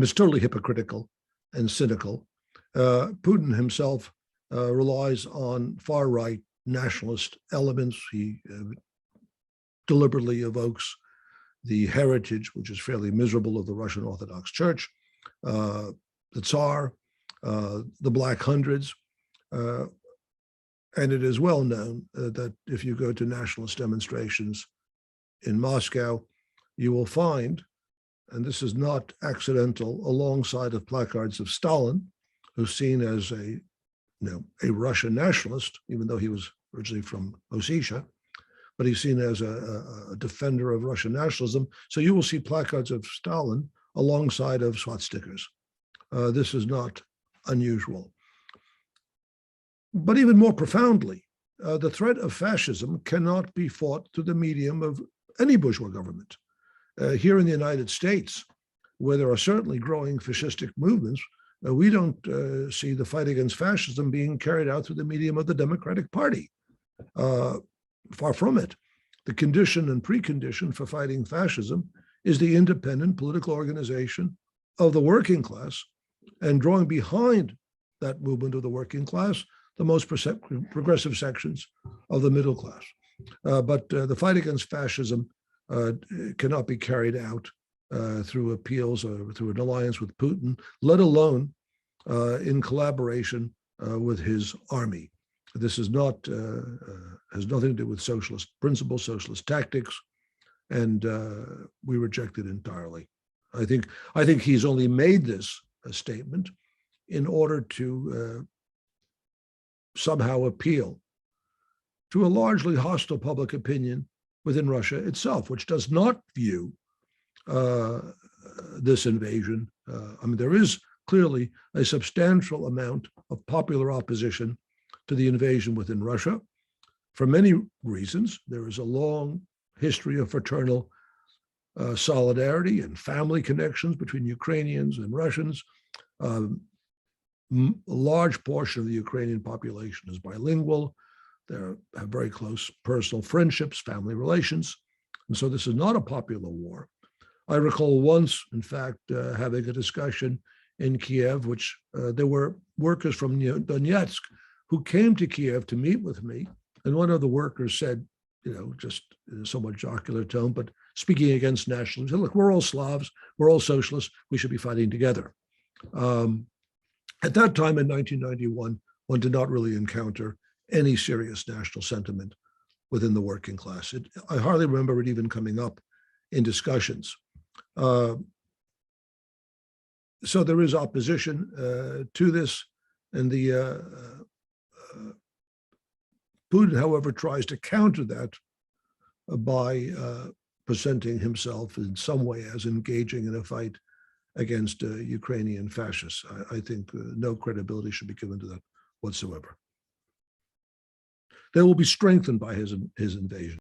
it's totally hypocritical and cynical. Putin himself relies on far-right nationalist elements. He deliberately evokes the heritage, which is fairly miserable, of the Russian Orthodox Church, the Tsar, the Black Hundreds. And it is well known that if you go to nationalist demonstrations in Moscow, you will find, and this is not accidental, alongside of placards of Stalin, who's seen as a Russian nationalist, even though he was originally from Ossetia, but he's seen as a defender of Russian nationalism. So you will see placards of Stalin alongside of swastikas. This is not unusual. But even more profoundly, the threat of fascism cannot be fought through the medium of any bourgeois government. Here in the United States, where there are certainly growing fascistic movements, we don't see the fight against fascism being carried out through the medium of the Democratic Party. Far from it. The condition and precondition for fighting fascism is the independent political organization of the working class, and drawing behind that movement of the working class, the most progressive sections of the middle class. But the fight against fascism cannot be carried out through appeals or through an alliance with Putin, let alone in collaboration with his army. This is not has nothing to do with socialist principles, socialist tactics, and we reject it entirely. I think he's only made this a statement in order to somehow appeal to a largely hostile public opinion within Russia itself, which does not view this invasion. There is clearly a substantial amount of popular opposition to the invasion within Russia for many reasons. There is a long history of fraternal solidarity and family connections between Ukrainians and Russians. A large portion of the Ukrainian population is bilingual. They have very close personal friendships, family relations. And so this is not a popular war. I recall once, in fact, having a discussion in Kiev, which there were workers from Donetsk who came to Kiev to meet with me. And one of the workers said, just in a somewhat jocular tone, but speaking against nationalism, said, look, we're all Slavs, we're all socialists, we should be fighting together. At that time in 1991, one did not really encounter any serious national sentiment within the working class. I hardly remember it even coming up in discussions. So there is opposition to this, and the Putin, however, tries to counter that by presenting himself in some way as engaging in a fight against Ukrainian fascists. I think no credibility should be given to that whatsoever. They will be strengthened by his invasion.